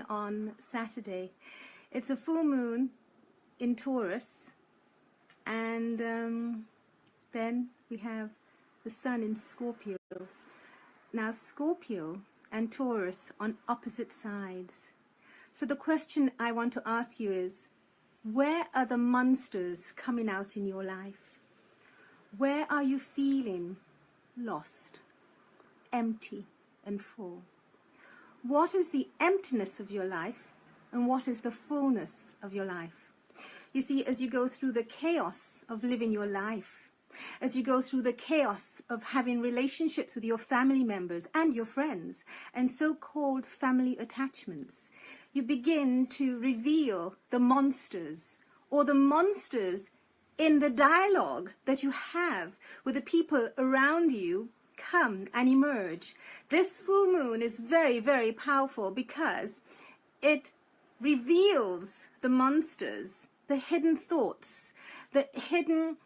on Saturday. It's a full moon in Taurus, and then we have the Sun in Scorpio. Now Scorpio and Taurus on opposite sides. So the question I want to ask you is, where are the monsters coming out in your life? Where are you feeling lost, empty and full? What is the emptiness of your life, and what is the fullness of your life? You see, as you go through the chaos of living your life, as you go through the chaos of having relationships with your family members and your friends, and so-called family attachments, you begin to reveal the monsters, or the monsters in the dialogue that you have with the people around you come and emerge. This full moon is very, very powerful because it reveals the monsters, the hidden thoughts, the hidden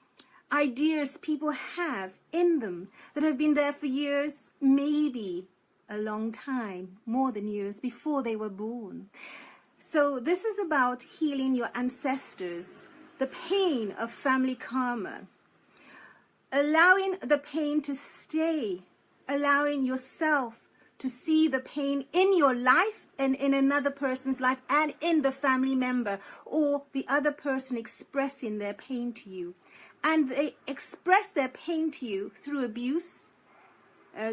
ideas people have in them that have been there for years, maybe a long time, more than years before they were born. So this is about healing your ancestors, the pain of family karma, allowing the pain to stay, allowing yourself to see the pain in your life and in another person's life and in the family member or the other person expressing their pain to you. And they express their pain to you through abuse,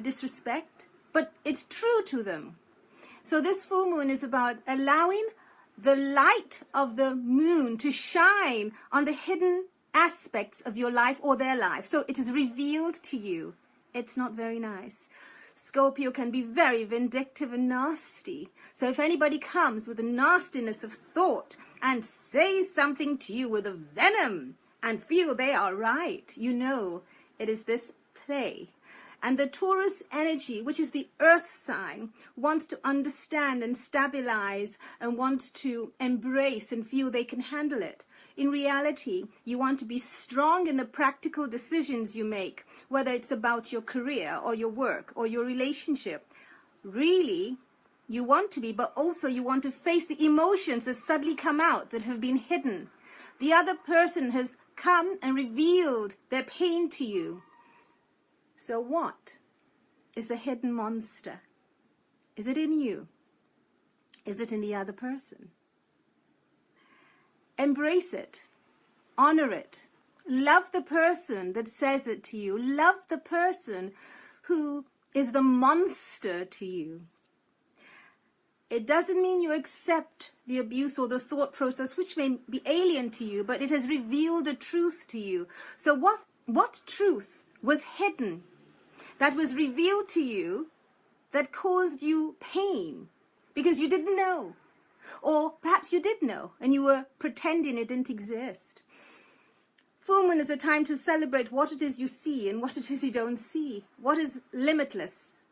disrespect, but it's true to them. So this full moon is about allowing the light of the moon to shine on the hidden aspects of your life or their life. So it is revealed to you. It's not very nice. Scorpio can be very vindictive and nasty. So if anybody comes with a nastiness of thought and says something to you with a venom and feel they are right, you know it is this play. And the Taurus energy, which is the earth sign, wants to understand and stabilize and wants to embrace and feel they can handle it. In reality, you want to be strong in the practical decisions you make, whether it's about your career or your work or your relationship. Really, you want to be, but also you want to face the emotions that suddenly come out that have been hidden. The other person has come and revealed their pain to you. So what is the hidden monster? Is it in you? Is it in the other person? Embrace it. Honor it. Love the person that says it to you. Love the person who is the monster to you. It doesn't mean you accept the abuse or the thought process, which may be alien to you, but it has revealed a truth to you. So what truth was hidden, that was revealed to you, that caused you pain because you didn't know? Or perhaps you did know and you were pretending it didn't exist. Full moon is a time to celebrate what it is you see and what it is you don't see. What is limitless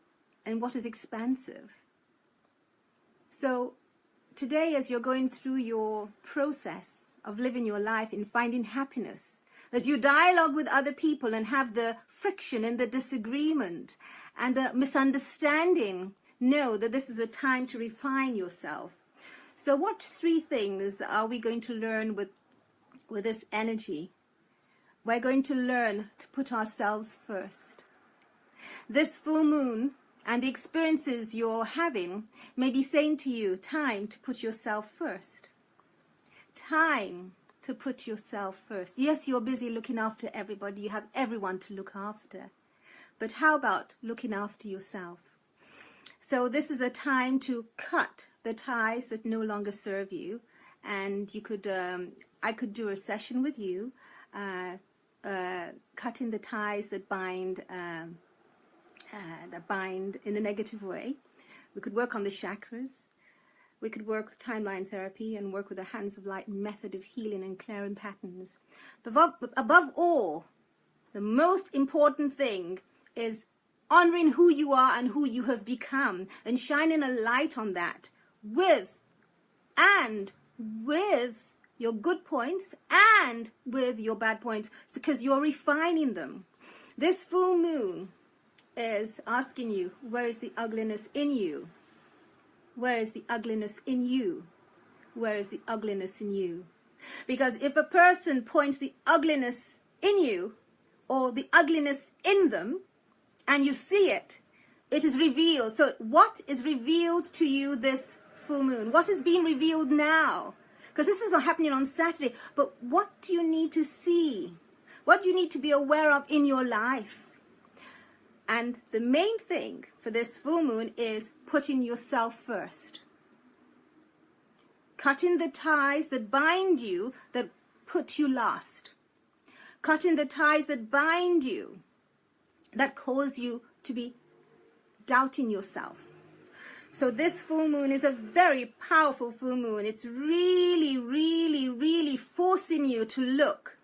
and what is expansive. So today, as you're going through your process of living your life in finding happiness, as you dialogue with other people and have the friction and the disagreement and the misunderstanding, know that this is a time to refine yourself. So what 3 things are we going to learn with this energy? We're going to learn to put ourselves first. This full moon and the experiences you're having may be saying to you, time to put yourself first. Time to put yourself first. Yes, you're busy looking after everybody. You have everyone to look after. But how about looking after yourself? So this is a time to cut the ties that no longer serve you. And you could, I could do a session with you, cutting the ties that bind in a negative way. We could work on the chakras. We could work with timeline therapy and work with the Hands of Light method of healing and clearing patterns. But above all, the most important thing is honoring who you are and who you have become and shining a light on that with your good points and with your bad points, because you're refining them. This full moon is asking you, where is the ugliness in you? where is the ugliness in you? Where is the ugliness in you? Because if a person points the ugliness in you or the ugliness in them and you see it, it is revealed. So what is revealed to you this full moon? What is being revealed now? Because this is not happening on Saturday. But what do you need to see? What do you need to be aware of in your life? And the main thing for this full moon is putting yourself first. Cutting the ties that bind you, that put you last. Cutting the ties that bind you, that cause you to be doubting yourself. So this full moon is a very powerful full moon. It's really, really, really forcing you to look.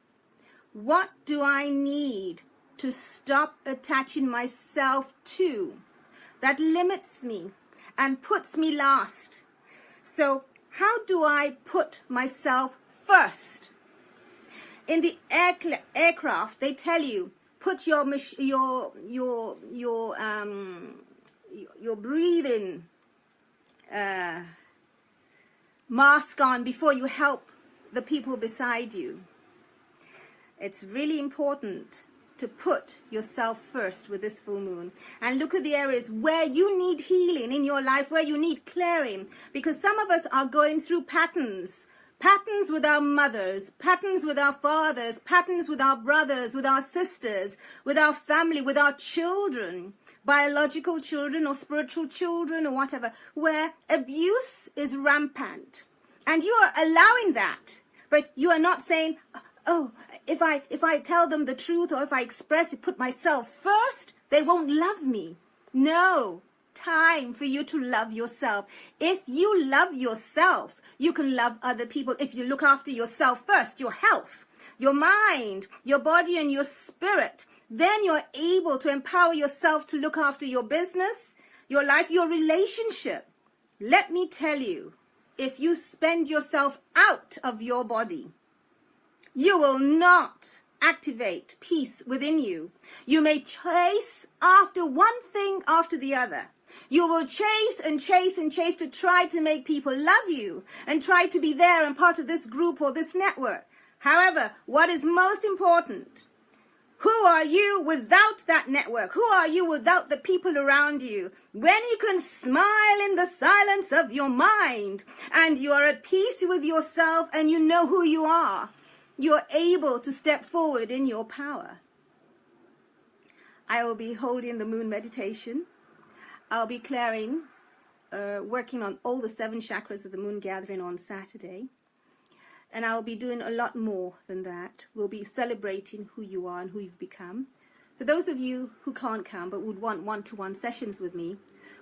What do I need to stop attaching myself to that limits me and puts me last? So how do I put myself first? In the aircraft, they tell you, put your breathing mask on before you help the people beside you. It's really important to put yourself first with this full moon, and look at the areas where you need healing in your life, where you need clearing, because some of us are going through patterns with our mothers, patterns with our fathers, patterns with our brothers, with our sisters, with our family, with our children, biological children or spiritual children or whatever, where abuse is rampant, and you are allowing that, but you are not saying, oh, if I tell them the truth, or if I express it, put myself first, they won't love me. No, time for you to love yourself. If you love yourself, you can love other people. If you look after yourself first, your health, your mind, your body, and your spirit, then you're able to empower yourself to look after your business, your life, your relationship. Let me tell you, if you spend yourself out of your body, you will not activate peace within you. You may chase after one thing after the other. You will chase and chase and chase to try to make people love you and try to be there and part of this group or this network. However, what is most important, who are you without that network? Who are you without the people around you? When you can smile in the silence of your mind and you are at peace with yourself and you know who you are, you're able to step forward in your power. I will be holding the moon meditation. I'll be clearing, working on all the 7 chakras of the moon gathering on Saturday. And I'll be doing a lot more than that. We'll be celebrating who you are and who you've become. For those of you who can't come but would want one-to-one sessions with me,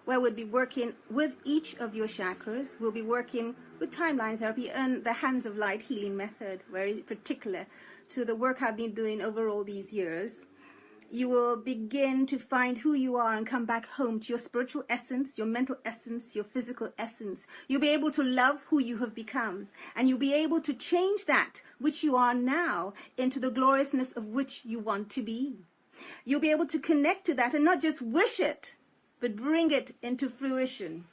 where we'll be working with each of your chakras, we'll be working with timeline therapy and the Hands of Light healing method, very particular to the work I've been doing over all these years. You will begin to find who you are and come back home to your spiritual essence, your mental essence, your physical essence. You'll be able to love who you have become, and you'll be able to change that which you are now into the gloriousness of which you want to be. You'll be able to connect to that and not just wish it, but bring it into fruition.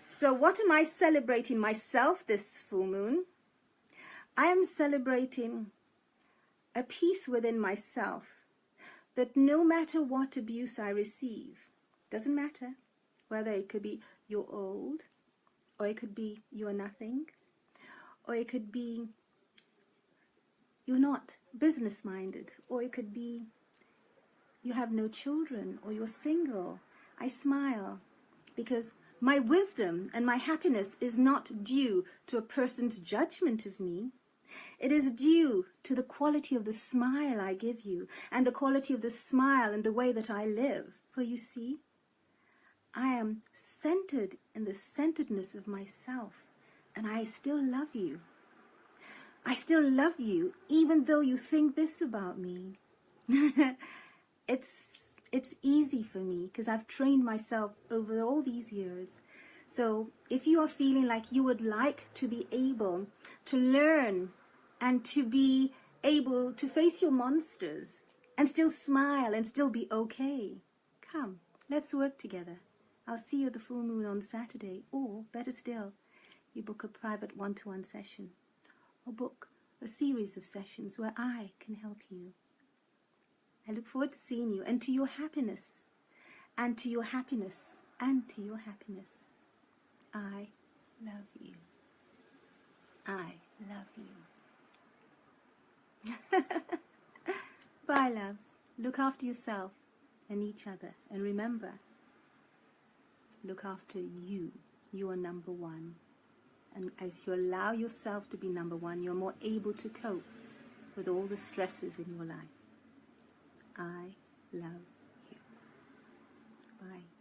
So what am I celebrating myself this full moon? I am celebrating a peace within myself, that no matter what abuse I receive, doesn't matter whether it could be you're old, or it could be you're nothing, or it could be you're not business-minded, or it could be you have no children, or you're single. I smile because my wisdom and my happiness is not due to a person's judgment of me. It is due to the quality of the smile I give you, and the quality of the smile and the way that I live. For you see, I am centered in the centeredness of myself, and I still love you. I still love you, even though you think this about me. It's easy for me because I've trained myself over all these years. So if you are feeling like you would like to be able to learn and to be able to face your monsters and still smile and still be okay, come, let's work together. I'll see you at the full moon on Saturday, or better still, you book a private one-to-one session, or book a series of sessions where I can help you. I look forward to seeing you, and to your happiness, and to your happiness, and to your happiness. I love you. I love you. Bye, loves. Look after yourself and each other. And remember, look after you. You are number one. And as you allow yourself to be number one, you're more able to cope with all the stresses in your life. I love you. Bye.